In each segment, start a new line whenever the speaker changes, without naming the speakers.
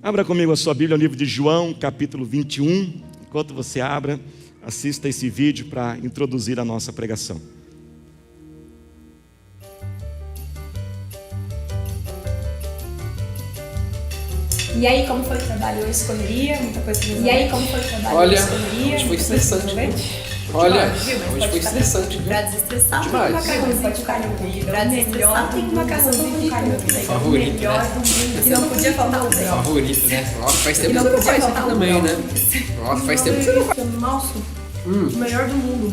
Abra comigo a sua Bíblia, no livro de João, capítulo 21. Enquanto você abra, assista esse vídeo para introduzir a nossa pregação.
E aí, como foi o trabalho? Eu escolheria muita coisa que
E aí, como foi o trabalho?
Olha,
hoje foi estressante.
Olha,
Hoje foi estressante.
pra desestressar,
Demais.
tem um macarrãozinho de carne moída. Pra desestressar, tem um macarrãozinho de carne moída.
Favorito,
melhor
né?
do mundo, que não podia faltar o bem.
Favorito, né? Nossa, faz tempo que
não
você não
podia
faz isso
faltar
também,
o
né? Nossa, faz tempo que você não faz.
Nossa, o melhor do mundo.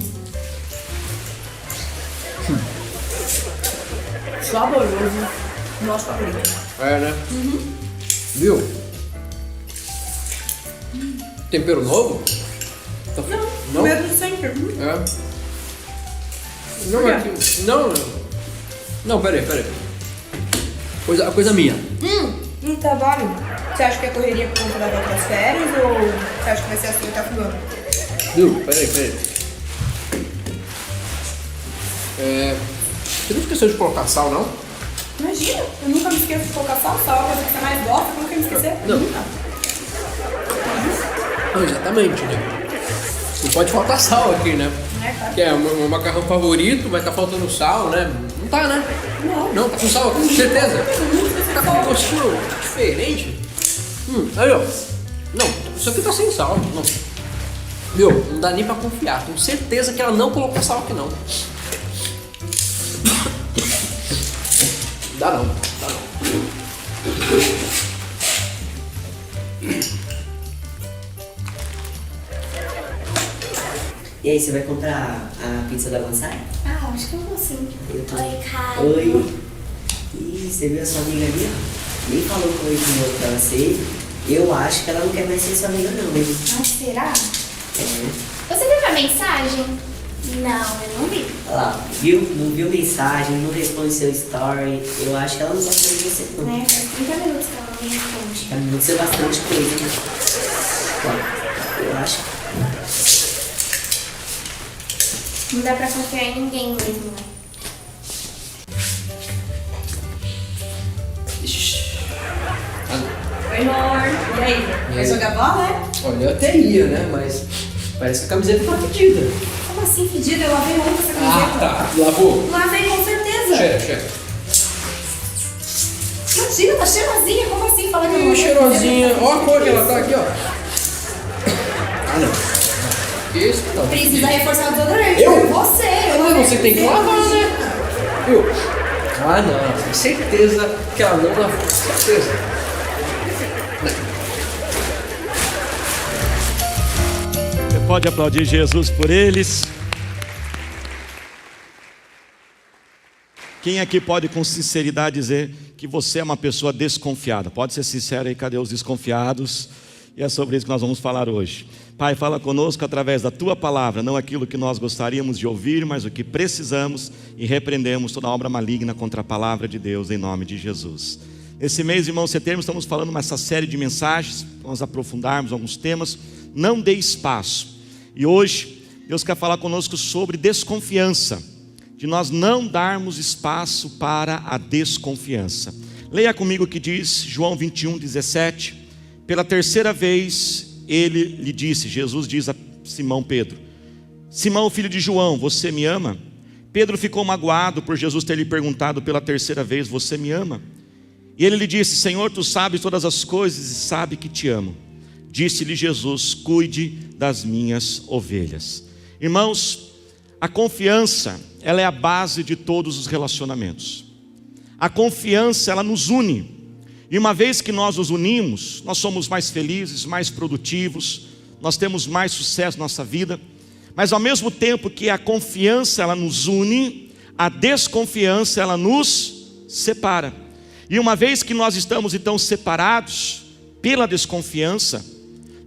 Saboroso. Nosso favorito.
É, né? Viu? Tempero novo? Tá- Não?
Mesmo de sempre.
É. Não, é que... Não. Não, peraí. Coisa minha.
No trabalho, você acha que é correria por conta das outras férias ou você acha que vai ser assim até o fim do ano?
Viu? Peraí. Você não esqueceu de colocar sal, não?
Imagina, eu nunca me esqueço de colocar sal, é a coisa que você mais gosta, como que eu me esquecer?
Não.
Nunca.
Não, exatamente, né? Não pode faltar sal aqui, né?
É, claro.
Que é o meu macarrão favorito, vai estar faltando sal, né? Não tá, né? Não, tá com sal, com certeza. Tá com um gostinho diferente. Aí, ó. Não, isso aqui tá sem sal. Não. Viu? Não dá nem pra confiar. Tenho certeza que ela não colocou sal aqui, não. Dá não.
E aí, você vai comprar a pizza da Avançar?
Ah, acho que eu vou sim.
Eu tô-
Oi, Caio.
Oi. Ih, você viu a sua amiga ali, ó? Nem falou com esse meu pra você. Eu acho que ela não quer mais ser sua amiga, não, hein?
Mas será?
É.
Você viu a mensagem? Não, eu não vi.
Olha lá, viu? Não viu mensagem, não responde seu story. Eu acho que ela não gosta de você, não.
Né? Faz 30 minutos que ela não me responde.
Pra mim, isso é bastante coisa, né? Ó, eu acho.
Não dá pra confiar em ninguém mesmo, né?
Ixi.
Oi, amor. E aí? Vai jogar bola, né?
Olha, eu até ia, né? Mas parece que a camiseta tá pedida.
Como assim, fedida? Eu lavei ontem essa camiseta.
Tá. Lavou?
Lavei com certeza.
Cheira.
Imagina, tá cheirosinha. Como assim? Fala que eu não lavei
Cheirosinha.
camiseta?
Ó a cor que ela tá aqui, ó. Ah, não. Que isso? Tá.
Precisa reforçar o desodorante.
Eu?
Você. Eu
Mas
lavei
você tem que
camiseta.
lavar, né? Viu? Ah, não. Tenho certeza que ela não lavou. Certeza.
Você pode aplaudir Jesus por eles. Quem aqui pode com sinceridade dizer que você é uma pessoa desconfiada? Pode ser sincero aí, cadê os desconfiados? E é sobre isso que nós vamos falar hoje. Pai, fala conosco através da Tua palavra, não aquilo que nós gostaríamos de ouvir, mas o que precisamos, e repreendemos toda obra maligna contra a palavra de Deus, em nome de Jesus. Esse mês, irmãos, setembro, estamos falando nessa série de mensagens, vamos aprofundarmos alguns temas. Não dê espaço. E hoje, Deus quer falar conosco sobre desconfiança, de nós não darmos espaço para a desconfiança. Leia comigo o que diz João 21, 17. Pela terceira vez ele lhe disse, Jesus diz a Simão Pedro: Simão, filho de João, você me ama? Pedro ficou magoado por Jesus ter lhe perguntado pela terceira vez: você me ama? E ele lhe disse: Senhor, tu sabes todas as coisas e sabe que te amo. Disse-lhe Jesus: cuide das minhas ovelhas. Irmãos, a confiança, ela é a base de todos os relacionamentos. A confiança, ela nos une. E uma vez que nós nos unimos, nós somos mais felizes, mais produtivos, nós temos mais sucesso na nossa vida. Mas ao mesmo tempo que a confiança ela nos une, a desconfiança ela nos separa. E uma vez que nós estamos então separados pela desconfiança,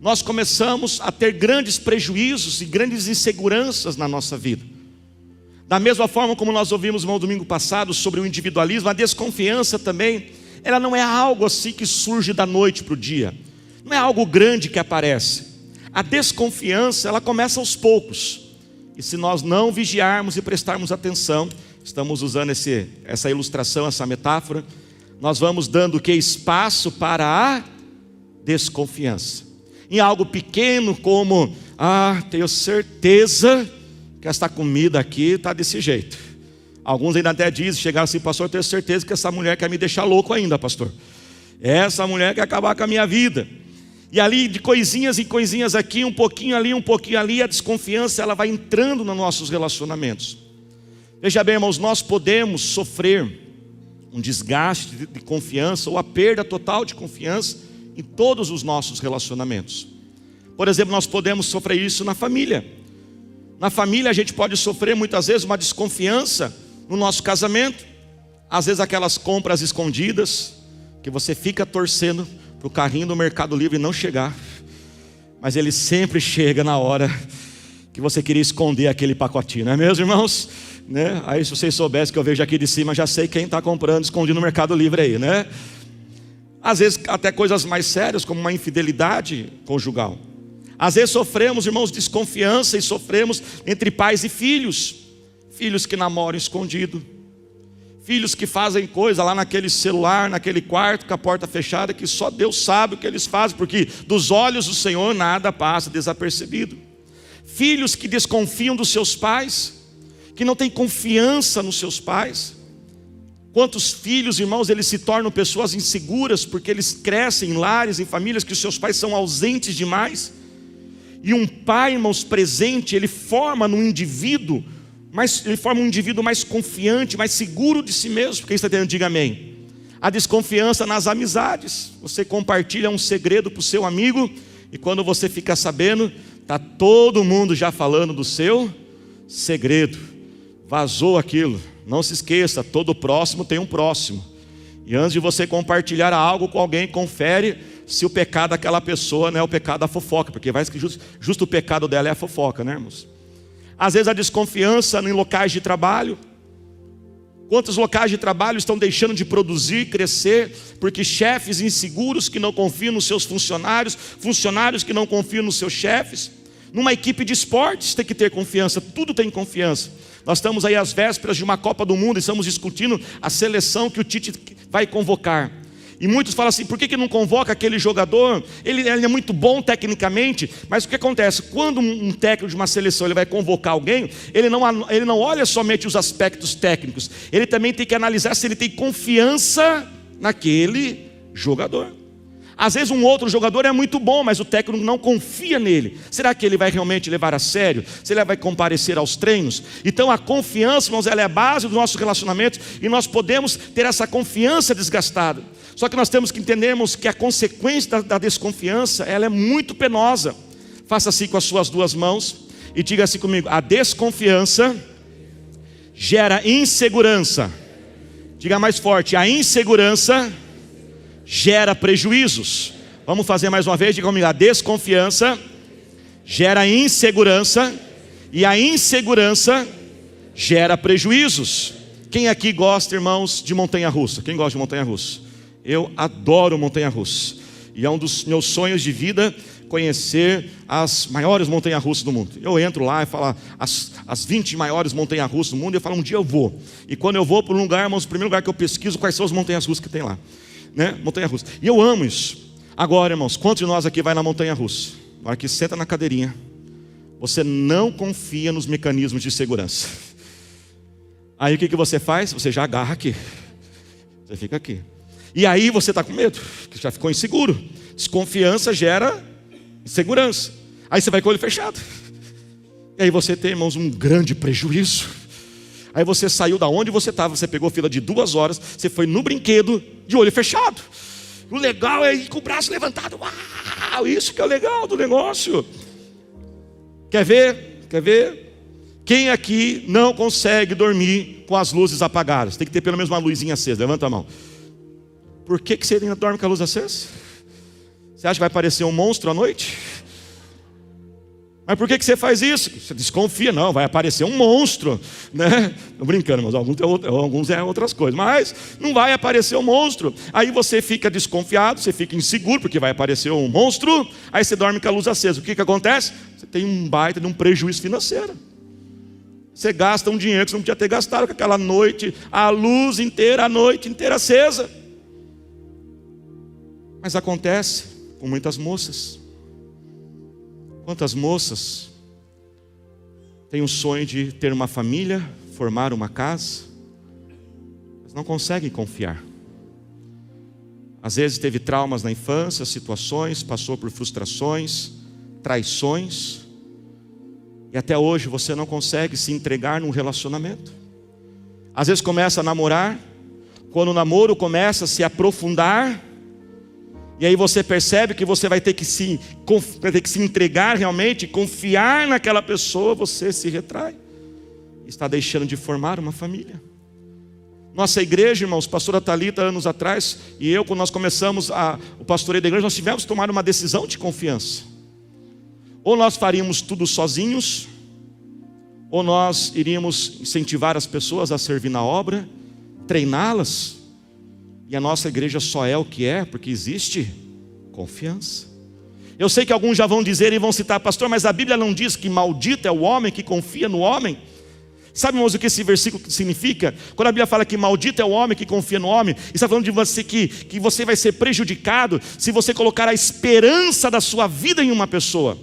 nós começamos a ter grandes prejuízos e grandes inseguranças na nossa vida. Da mesma forma como nós ouvimos no domingo passado sobre o individualismo, a desconfiança também, ela não é algo assim que surge da noite para o dia. Não é algo grande que aparece. A desconfiança, ela começa aos poucos. E se nós não vigiarmos e prestarmos atenção, estamos usando essa ilustração, essa metáfora, nós vamos dando o que? Espaço para a desconfiança. Em algo pequeno como, tenho certeza que esta comida aqui está desse jeito. Alguns ainda até dizem, chegaram assim, pastor, eu tenho certeza que essa mulher quer me deixar louco ainda, pastor. Essa mulher quer acabar com a minha vida. E ali de coisinhas em coisinhas aqui, um pouquinho ali, a desconfiança ela vai entrando nos nossos relacionamentos. Veja bem, irmãos, nós podemos sofrer um desgaste de confiança ou a perda total de confiança em todos os nossos relacionamentos. Por exemplo, nós podemos sofrer isso na família. Na família a gente pode sofrer muitas vezes uma desconfiança no nosso casamento. Às vezes aquelas compras escondidas que você fica torcendo para o carrinho do Mercado Livre não chegar, mas ele sempre chega na hora que você queria esconder aquele pacotinho, não é mesmo, irmãos? Né? Aí se vocês soubessem que eu vejo aqui de cima, já sei quem está comprando escondido no Mercado Livre aí, né? Às vezes até coisas mais sérias, como uma infidelidade conjugal. Às vezes sofremos, irmãos, desconfiança e sofremos entre pais e filhos. Filhos que namoram escondido. Filhos que fazem coisa lá naquele celular, naquele quarto com a porta fechada, que só Deus sabe o que eles fazem, porque dos olhos do Senhor nada passa desapercebido. Filhos que desconfiam dos seus pais, que não têm confiança nos seus pais. Quantos filhos, irmãos, eles se tornam pessoas inseguras, porque eles crescem em lares, em famílias que os seus pais são ausentes demais. E um pai, irmãos, presente, ele forma um indivíduo mais confiante, mais seguro de si mesmo. Porque isso está tendo, diga amém. A desconfiança nas amizades. Você compartilha um segredo para o seu amigo, e quando você fica sabendo, está todo mundo já falando do seu segredo. Vazou aquilo. Não se esqueça, todo próximo tem um próximo. E antes de você compartilhar algo com alguém, confere se o pecado daquela pessoa não é o pecado da fofoca, porque vai que justo o pecado dela é a fofoca, né, irmãos? Às vezes a desconfiança em locais de trabalho. Quantos locais de trabalho estão deixando de produzir, crescer, porque chefes inseguros que não confiam nos seus funcionários, funcionários que não confiam nos seus chefes. Numa equipe de esportes tem que ter confiança, tudo tem confiança. Nós estamos aí às vésperas de uma Copa do Mundo e estamos discutindo a seleção que o Tite vai convocar. E muitos falam assim, por que não convoca aquele jogador? Ele é muito bom tecnicamente, mas o que acontece? Quando um técnico de uma seleção ele vai convocar alguém, ele não olha somente os aspectos técnicos, ele também tem que analisar se ele tem confiança naquele jogador. Às vezes um outro jogador é muito bom, mas o técnico não confia nele. Será que ele vai realmente levar a sério? Se ele vai comparecer aos treinos? Então a confiança, irmãos, ela é a base do nosso relacionamento, e nós podemos ter essa confiança desgastada. Só que nós temos que entendermos que a consequência da desconfiança, ela é muito penosa. Faça assim com as suas duas mãos e diga assim comigo: a desconfiança gera insegurança. Diga mais forte: a insegurança gera prejuízos. Vamos fazer mais uma vez, diga comigo: a desconfiança gera insegurança, e a insegurança gera prejuízos. Quem aqui gosta, irmãos, de montanha-russa? Quem gosta de montanha-russa? Eu adoro montanha-russa, e é um dos meus sonhos de vida conhecer as maiores montanha-russas do mundo. Eu entro lá e falo as 20 maiores montanha-russas do mundo, e eu falo, um dia eu vou. E quando eu vou para um lugar, irmãos, o primeiro lugar que eu pesquiso quais são as montanhas-russas que tem lá, né? Montanha-russa. E eu amo isso. Agora, irmãos, quantos de nós aqui vai na montanha-russa? Na hora que senta na cadeirinha, você não confia nos mecanismos de segurança. Aí o que você faz? Você já agarra aqui, você fica aqui. E aí você está com medo, que já ficou inseguro. Desconfiança gera insegurança. Aí você vai com o olho fechado. E aí você tem, irmãos, um grande prejuízo. Aí você saiu da onde você estava, você pegou fila de 2 horas, você foi no brinquedo de olho fechado. O legal é ir com o braço levantado. Uau, isso que é o legal do negócio. Quer ver? Quer ver? Quem aqui não consegue dormir com as luzes apagadas? Tem que ter pelo menos uma luzinha acesa. Levanta a mão. Por que você ainda dorme com a luz acesa? Você acha que vai aparecer um monstro à noite? Mas por que você faz isso? Você desconfia, não, vai aparecer um monstro, né? Estou brincando, mas alguns é outras coisas, mas não vai aparecer um monstro. Aí você fica desconfiado, você fica inseguro, porque vai aparecer um monstro. Aí você dorme com a luz acesa. O que acontece? Você tem um baita de um prejuízo financeiro. Você gasta um dinheiro que você não podia ter gastado com aquela noite, a luz inteira, a noite inteira acesa. Mas acontece com muitas moças. Quantas moças têm o sonho de ter uma família, formar uma casa, mas não conseguem confiar. Às vezes teve traumas na infância, situações, passou por frustrações, traições, e até hoje você não consegue se entregar num relacionamento. Às vezes começa a namorar, quando o namoro começa a se aprofundar, e aí você percebe que você vai ter que se entregar realmente, confiar naquela pessoa, você se retrai, está deixando de formar uma família. Nossa igreja, irmãos, pastora Thalita, anos atrás, e eu, quando nós começamos o pastoreio da igreja, nós tivemos que tomar uma decisão de confiança. Ou nós faríamos tudo sozinhos, ou nós iríamos incentivar as pessoas a servir na obra, treiná-las. E a nossa igreja só é o que é, porque existe confiança. Eu sei que alguns já vão dizer e vão citar, pastor, mas a Bíblia não diz que maldito é o homem que confia no homem? Sabe, irmãos, o que esse versículo significa? Quando a Bíblia fala que maldito é o homem que confia no homem, está falando de você que você vai ser prejudicado se você colocar a esperança da sua vida em uma pessoa.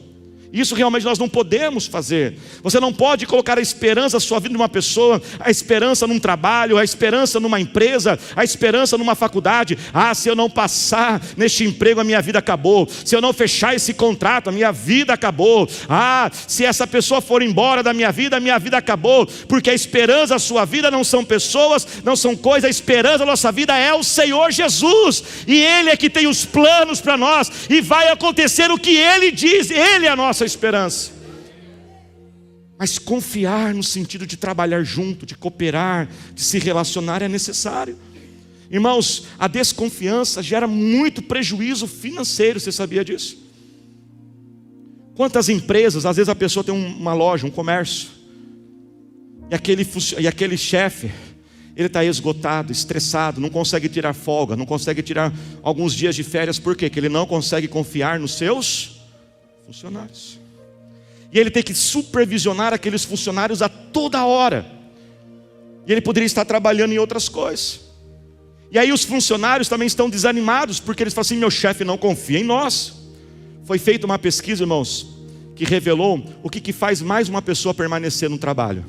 Isso realmente nós não podemos fazer. Você não pode colocar a esperança da sua vida numa pessoa, a esperança num trabalho, a esperança numa empresa, a esperança numa faculdade. Se eu não passar neste emprego, a minha vida acabou. Se eu não fechar esse contrato, a minha vida acabou. Se essa pessoa for embora da minha vida, a minha vida acabou. Porque a esperança da sua vida não são pessoas, não são coisas. A esperança da nossa vida é o Senhor Jesus. E Ele é que tem os planos para nós. E vai acontecer o que Ele diz. Ele é a nossa esperança. Mas confiar no sentido de trabalhar junto, de cooperar, de se relacionar é necessário. Irmãos, a desconfiança gera muito prejuízo financeiro, você sabia disso? Quantas empresas, às vezes a pessoa tem uma loja, um comércio, e aquele chefe, ele está esgotado, estressado, não consegue tirar folga, não consegue tirar alguns dias de férias. Por quê? Porque ele não consegue confiar nos seus funcionários. E ele tem que supervisionar aqueles funcionários a toda hora. E ele poderia estar trabalhando em outras coisas. E aí os funcionários também estão desanimados, porque eles falam assim, meu chefe não confia em nós. Foi feita uma pesquisa, irmãos, que revelou o que faz mais uma pessoa permanecer no trabalho.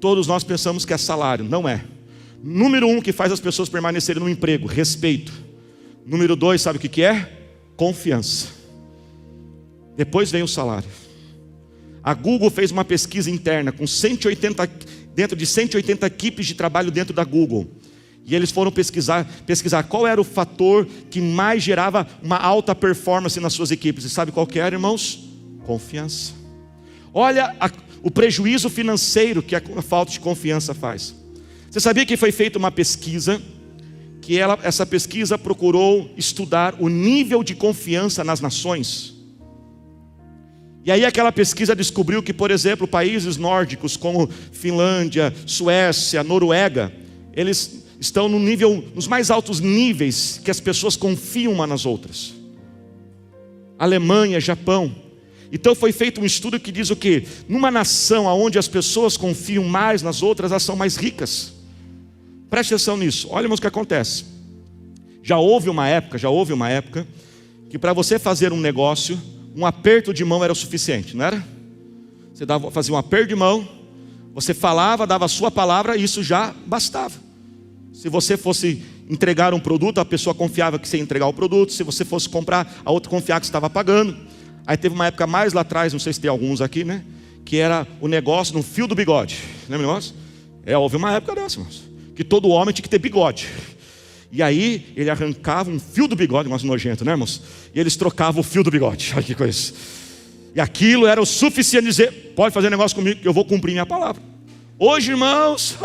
Todos nós pensamos que é salário, não é. Número 1 que faz as pessoas permanecerem no emprego, respeito. Número 2, sabe o que é? Confiança. Depois vem o salário. A Google fez uma pesquisa interna com dentro de 180 equipes de trabalho dentro da Google. E eles foram pesquisar qual era o fator que mais gerava uma alta performance nas suas equipes. E sabe qual que era, irmãos? Confiança. Olha o prejuízo financeiro que a falta de confiança faz. Você sabia que foi feita uma pesquisa, que essa pesquisa procurou estudar o nível de confiança nas nações? E aí aquela pesquisa descobriu que, por exemplo, países nórdicos como Finlândia, Suécia, Noruega, eles estão nos mais altos níveis que as pessoas confiam umas nas outras. Alemanha, Japão. Então foi feito um estudo que diz o quê? Numa nação onde as pessoas confiam mais nas outras, elas são mais ricas. Preste atenção nisso. Olha o que acontece. Já houve uma época que para você fazer um negócio, um aperto de mão era o suficiente, não era? Você fazia um aperto de mão, você falava, dava a sua palavra, e isso já bastava. Se você fosse entregar um produto, a pessoa confiava que você ia entregar o produto. Se você fosse comprar, a outra confiava que você estava pagando. Aí teve uma época mais lá atrás, não sei se tem alguns aqui, né? Que era o negócio no fio do bigode. Lembra o negócio? Houve uma época dessa, irmãos, que todo homem tinha que ter bigode. E aí ele arrancava um fio do bigode, negócio nojento, né, irmãos? E eles trocavam o fio do bigode. Olha que coisa. E aquilo era o suficiente de dizer, pode fazer negócio comigo que eu vou cumprir minha palavra. Hoje, irmãos,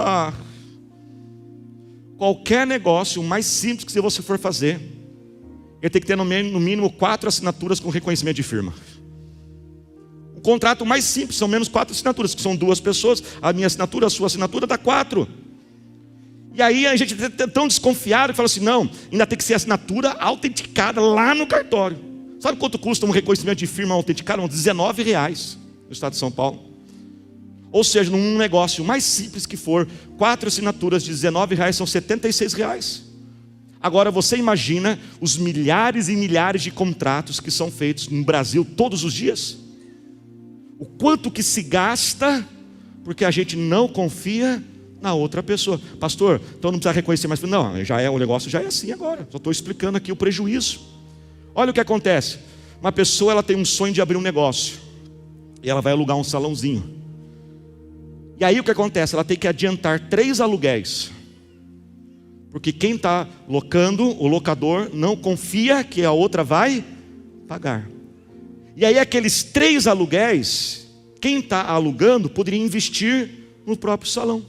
qualquer negócio, o mais simples que você for fazer, ele tem que ter no mínimo 4 assinaturas com reconhecimento de firma. O contrato mais simples são menos 4 assinaturas, que são 2 pessoas. A minha assinatura, a sua assinatura, dá 4. E aí a gente é tão desconfiado que fala assim, não, ainda tem que ser assinatura autenticada lá no cartório. Sabe quanto custa um reconhecimento de firma autenticado? R$19 no estado de São Paulo. Ou seja, num negócio mais simples que for, 4 assinaturas de R$19 são R$76. Agora você imagina os milhares e milhares de contratos que são feitos no Brasil todos os dias? O quanto que se gasta porque a gente não confia na outra pessoa. Pastor, então não precisa reconhecer mais. Não, o negócio já é assim agora. Só estou explicando aqui o prejuízo. Olha o que acontece. Uma pessoa, ela tem um sonho de abrir um negócio. E ela vai alugar um salãozinho. E aí o que acontece? Ela tem que adiantar 3 aluguéis. Porque quem está locando, o locador, não confia que a outra vai pagar. E aí aqueles 3 aluguéis, quem está alugando poderia investir no próprio salão.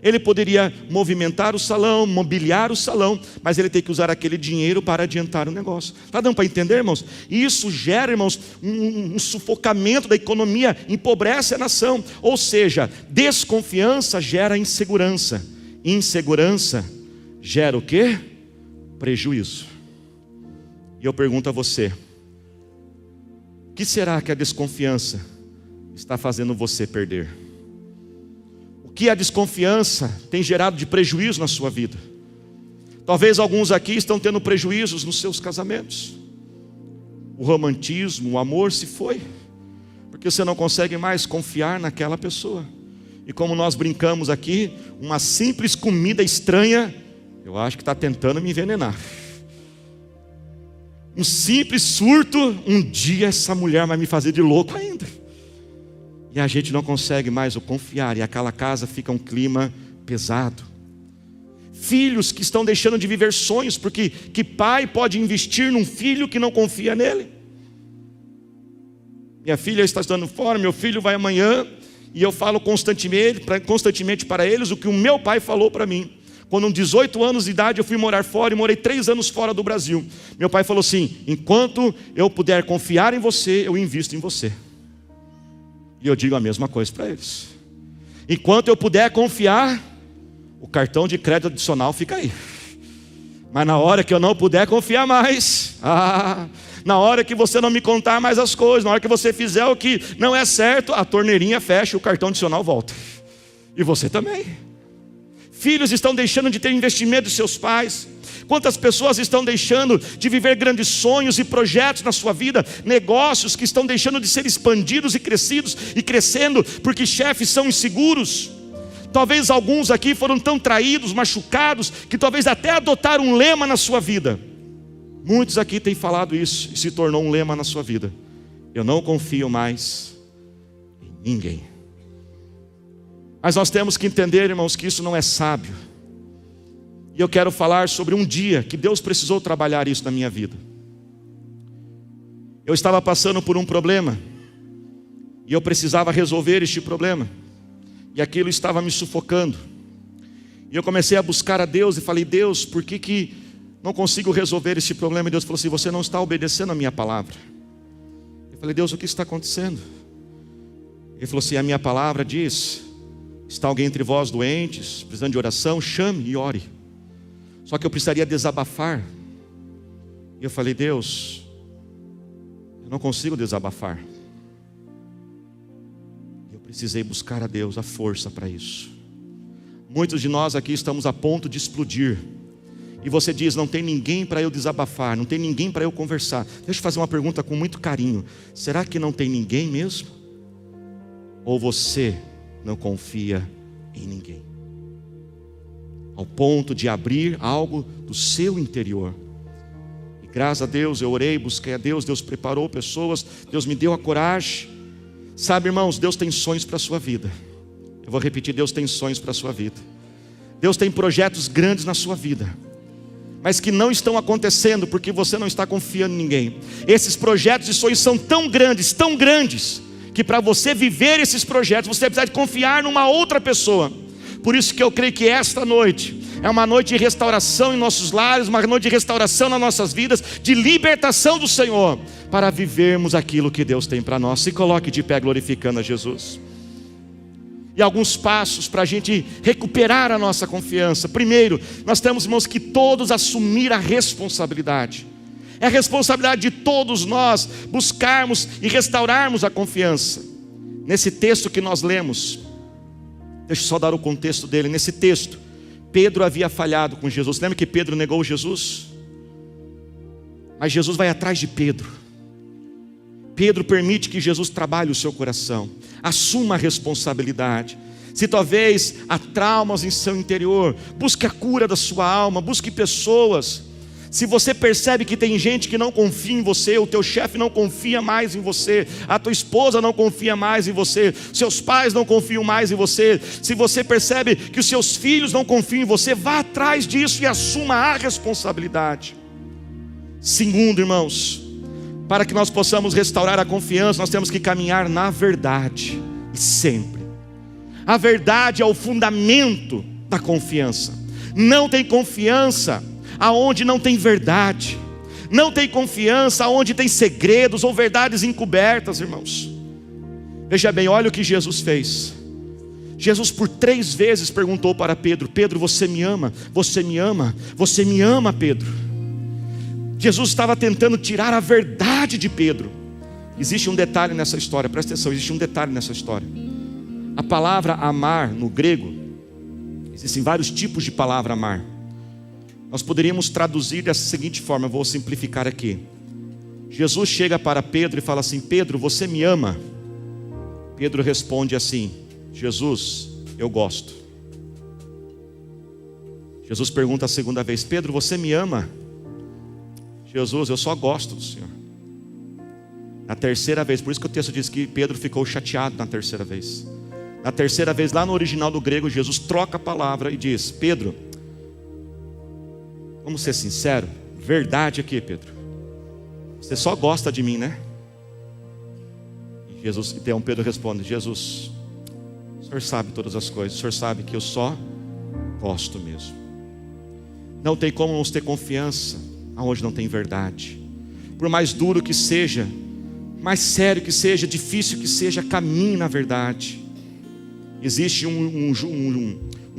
Ele poderia movimentar o salão, mobiliar o salão, mas ele tem que usar aquele dinheiro para adiantar o negócio. Está dando para entender, irmãos? E isso gera, irmãos, um sufocamento da economia, empobrece a nação. Ou seja, desconfiança gera insegurança. Insegurança gera o quê? Prejuízo. E eu pergunto a você, o que será que a desconfiança está fazendo você perder? O que a desconfiança tem gerado de prejuízo na sua vida? Talvez alguns aqui estão tendo prejuízos nos seus casamentos. O romantismo, o amor se foi, porque você não consegue mais confiar naquela pessoa. E como nós brincamos aqui, uma simples comida estranha, eu acho que está tentando me envenenar. Um simples surto, um dia essa mulher vai me fazer de louco ainda. E a gente não consegue mais o confiar, e aquela casa fica um clima pesado. Filhos que estão deixando de viver sonhos, porque que pai pode investir num filho que não confia nele? Minha filha está estudando fora, meu filho vai amanhã, e eu falo constantemente para eles o que o meu pai falou para mim. Quando com 18 anos de idade eu fui morar fora e morei 3 anos fora do Brasil. Meu pai falou assim: enquanto eu puder confiar em você, eu invisto em você. E eu digo a mesma coisa para eles. Enquanto eu puder confiar, o cartão de crédito adicional fica aí. Mas na hora que eu não puder confiar mais, na hora que você não me contar mais as coisas, na hora que você fizer o que não é certo, a torneirinha fecha e o cartão adicional volta. E você também. Filhos estão deixando de ter investimento dos seus pais. Quantas pessoas estão deixando de viver grandes sonhos e projetos na sua vida? Negócios que estão deixando de ser expandidos e crescendo porque chefes são inseguros. Talvez alguns aqui foram tão traídos, machucados, que talvez até adotaram um lema na sua vida. Muitos aqui têm falado isso e se tornou um lema na sua vida: eu não confio mais em ninguém. Mas nós temos que entender, irmãos, que isso não é sábio. E eu quero falar sobre um dia que Deus precisou trabalhar isso na minha vida. Eu estava passando por um problema, e eu precisava resolver este problema, e aquilo estava me sufocando. E eu comecei a buscar a Deus e falei: Deus, por que não consigo resolver este problema? E Deus falou assim: você não está obedecendo a minha palavra. Eu falei: Deus, o que está acontecendo? Ele falou assim: a minha palavra diz: está alguém entre vós doentes, precisando de oração, chame e ore. Só que eu precisaria desabafar. E eu falei: Deus, eu não consigo desabafar. Eu precisei buscar a Deus a força para isso. Muitos de nós aqui estamos a ponto de explodir. E você diz: não tem ninguém para eu desabafar, não tem ninguém para eu conversar. Deixa eu fazer uma pergunta com muito carinho: será que não tem ninguém mesmo? Ou você não confia em ninguém, ao ponto de abrir algo do seu interior? E graças a Deus eu orei, busquei a Deus, Deus preparou pessoas, Deus me deu a coragem. Sabe, irmãos, Deus tem sonhos para a sua vida. Eu vou repetir: Deus tem sonhos para a sua vida. Deus tem projetos grandes na sua vida, mas que não estão acontecendo porque você não está confiando em ninguém. Esses projetos e sonhos são tão grandes, que para você viver esses projetos, você precisa de confiar numa outra pessoa. Por isso que eu creio que esta noite é uma noite de restauração em nossos lares, uma noite de restauração nas nossas vidas, de libertação do Senhor, para vivermos aquilo que Deus tem para nós. Se coloque de pé glorificando a Jesus. E alguns passos para a gente recuperar a nossa confiança. Primeiro, nós temos, irmãos, que todos assumir a responsabilidade. É a responsabilidade de todos nós buscarmos e restaurarmos a confiança. Nesse texto que nós lemos, deixa eu só dar o contexto dele. Nesse texto, Pedro havia falhado com Jesus. Lembra que Pedro negou Jesus? Mas Jesus vai atrás de Pedro. Pedro permite que Jesus trabalhe o seu coração. Assuma a responsabilidade. Se talvez há traumas em seu interior, busque a cura da sua alma, busque pessoas. Se você percebe que tem gente que não confia em você, o teu chefe não confia mais em você, a tua esposa não confia mais em você, seus pais não confiam mais em você, se você percebe que os seus filhos não confiam em você, vá atrás disso e assuma a responsabilidade. Segundo, irmãos, para que nós possamos restaurar a confiança, nós temos que caminhar na verdade, sempre. A verdade é o fundamento da confiança. Não tem confiança aonde não tem verdade. Não tem confiança aonde tem segredos ou verdades encobertas, irmãos. Veja bem, olha o que Jesus fez. Jesus por 3 vezes perguntou para Pedro: Pedro, você me ama? Você me ama? Você me ama, Pedro? Jesus estava tentando tirar a verdade de Pedro. Existe um detalhe nessa história, presta atenção, existe um detalhe nessa história. A palavra amar no grego, existem vários tipos de palavra amar. Nós poderíamos traduzir dessa seguinte forma, eu vou simplificar aqui. Jesus chega para Pedro e fala assim: Pedro, você me ama? Pedro responde assim: Jesus, eu gosto. Jesus pergunta a segunda vez: Pedro, você me ama? Jesus, eu só gosto do Senhor. Na terceira vez, por isso que o texto diz que Pedro ficou chateado na terceira vez. Na terceira vez, lá no original do grego, Jesus troca a palavra e diz: Pedro, vamos ser sinceros, verdade aqui, Pedro, você só gosta de mim, né? E Jesus, então Pedro responde: Jesus, o Senhor sabe todas as coisas, o Senhor sabe que eu só gosto mesmo. Não tem como nos ter confiança aonde não tem verdade. Por mais duro que seja, mais sério que seja, difícil que seja, caminhe na verdade. Existe um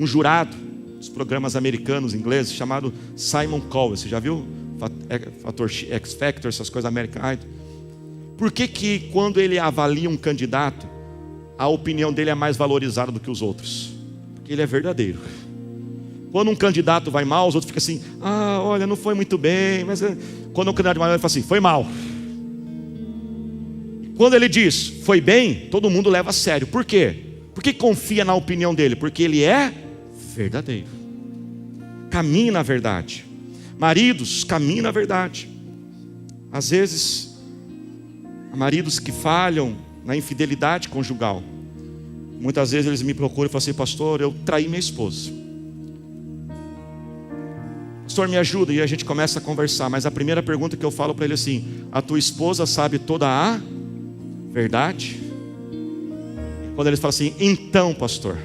jurado dos programas americanos, ingleses, chamado Simon Cowell. Você já viu? Fator X Factor, essas coisas americanas. Por que quando ele avalia um candidato, a opinião dele é mais valorizada do que os outros? Porque ele é verdadeiro. Quando um candidato vai mal, os outros ficam assim: ah, olha, não foi muito bem. Mas quando um candidato vai mal, ele fala assim: foi mal. Quando ele diz foi bem, todo mundo leva a sério. Por quê? Porque confia na opinião dele, porque ele é verdadeiro. Caminhe na verdade. Maridos, caminhe na verdade. Às vezes, há maridos que falham na infidelidade conjugal. Muitas vezes eles me procuram e falam assim: pastor, eu traí minha esposa. Pastor, me ajuda. E a gente começa a conversar. Mas a primeira pergunta que eu falo para ele é assim: a tua esposa sabe toda a verdade? Quando eles falam assim: então, pastor,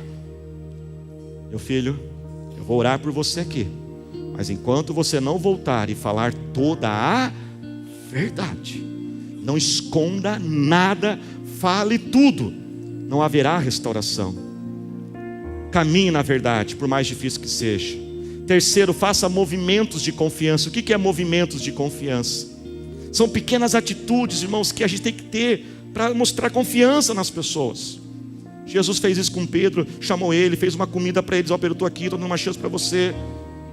meu filho, eu vou orar por você aqui, mas enquanto você não voltar e falar toda a verdade, não esconda nada, fale tudo, não haverá restauração. Caminhe na verdade, por mais difícil que seja. Terceiro, faça movimentos de confiança. O que é movimentos de confiança? São pequenas atitudes, irmãos, que a gente tem que ter para mostrar confiança nas pessoas. Jesus fez isso com Pedro, chamou ele, fez uma comida para eles: ó, Pedro, estou aqui, estou dando uma chance para você.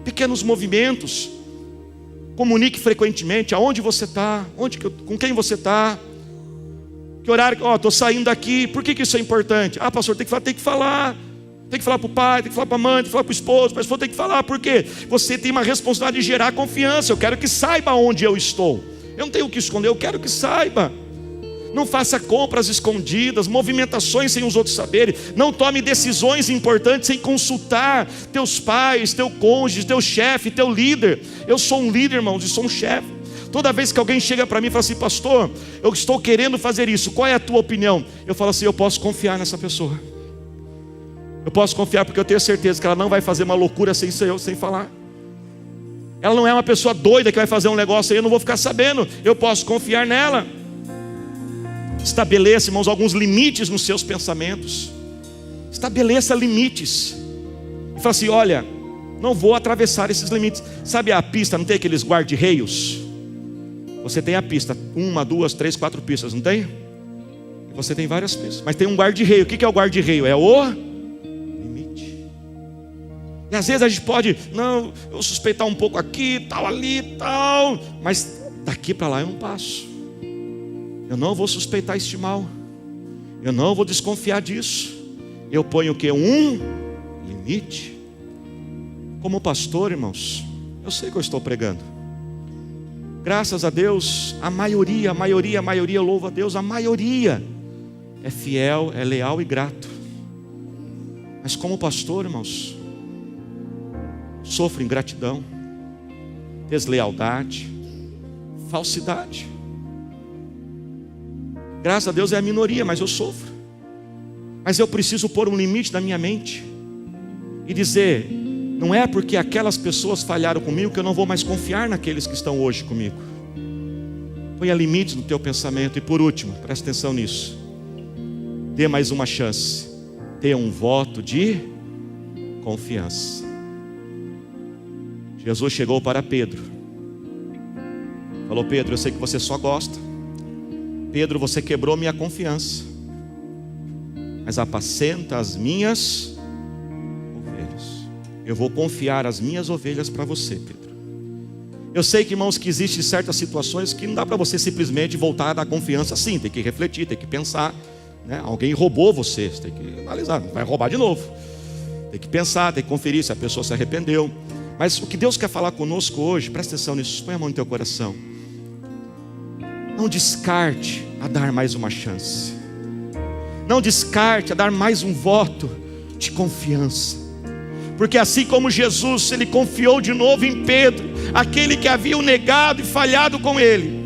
Pequenos movimentos. Comunique frequentemente aonde você está, com quem você está, que horário, ó, estou saindo daqui. Por que isso é importante? Ah, pastor, tem que falar. Tem que falar para o pai, tem que falar para a mãe, tem que falar para o esposo. Mas tem que falar, por quê? Você tem uma responsabilidade de gerar confiança. Eu quero que saiba onde eu estou. Eu não tenho o que esconder, eu quero que saiba. Não faça compras escondidas, movimentações sem os outros saberem. Não tome decisões importantes sem consultar teus pais, teu cônjuge, teu chefe, teu líder. Eu sou um líder, irmãos, e sou um chefe. Toda vez que alguém chega para mim e fala assim: pastor, eu estou querendo fazer isso, qual é a tua opinião? Eu falo assim: eu posso confiar nessa pessoa. Eu posso confiar porque eu tenho certeza que ela não vai fazer uma loucura sem falar. Ela não é uma pessoa doida que vai fazer um negócio aí, eu não vou ficar sabendo. Eu posso confiar nela. Estabeleça, irmãos, alguns limites nos seus pensamentos. Estabeleça limites. E fala assim: olha, não vou atravessar esses limites. Sabe a pista, não tem aqueles guarda-reios? Você tem a pista, 1, 2, 3, 4 pistas, não tem? Você tem várias pistas, mas tem um guarda-reio. O que é o guarda-reio? É o limite. E às vezes a gente pode, não, eu vou suspeitar um pouco aqui, tal, ali, tal, mas daqui para lá eu não passo. Eu não vou suspeitar este mal. Eu não vou desconfiar disso. Eu ponho o que? Um limite. Como pastor, irmãos, eu sei que eu estou pregando. Graças a Deus, a maioria, louva a Deus, a maioria é fiel, é leal e grato. Mas como pastor, irmãos, sofro ingratidão, deslealdade, falsidade. Graças a Deus é a minoria, mas eu sofro. Mas eu preciso pôr um limite na minha mente e dizer: não é porque aquelas pessoas falharam comigo que eu não vou mais confiar naqueles que estão hoje comigo. Ponha limites no teu pensamento. E por último, presta atenção nisso, dê mais uma chance. Dê um voto de confiança. Jesus chegou para Pedro, falou: Pedro, eu sei que você só gosta. Pedro, você quebrou minha confiança, mas apacenta as minhas ovelhas. Eu vou confiar as minhas ovelhas para você, Pedro. Eu sei que, irmãos, que existem certas situações que não dá para você simplesmente voltar a dar confiança assim. Tem que refletir, tem que pensar, né? Alguém roubou você, você tem que analisar, não vai roubar de novo. Tem que pensar, tem que conferir se a pessoa se arrependeu. Mas o que Deus quer falar conosco hoje, presta atenção nisso, põe a mão no teu coração. Não descarte a dar mais uma chance. Não descarte a dar mais um voto de confiança. Porque assim como Jesus, Ele confiou de novo em Pedro, aquele que havia o negado e falhado com Ele.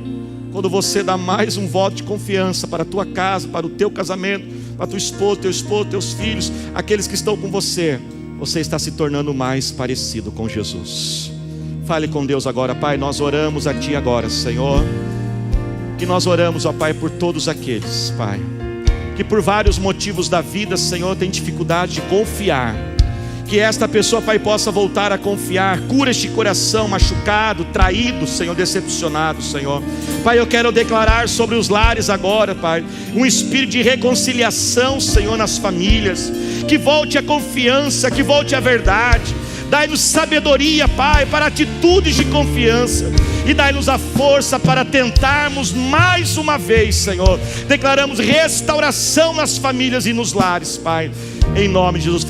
Quando você dá mais um voto de confiança para a tua casa, para o teu casamento, para a tua esposa, teu esposo, teus filhos, aqueles que estão com você, você está se tornando mais parecido com Jesus. Fale com Deus agora. Pai, nós oramos a Ti agora, Senhor. Que nós oramos, ó Pai, por todos aqueles, Pai, que por vários motivos da vida, Senhor, tem dificuldade de confiar. Que esta pessoa, Pai, possa voltar a confiar. Cura este coração machucado, traído, Senhor, decepcionado, Senhor. Pai, eu quero declarar sobre os lares agora, Pai, um espírito de reconciliação, Senhor, nas famílias. Que volte a confiança, que volte a verdade. Dai-nos sabedoria, Pai, para atitudes de confiança. E dai-nos a força para tentarmos mais uma vez, Senhor. Declaramos restauração nas famílias e nos lares, Pai. Em nome de Jesus.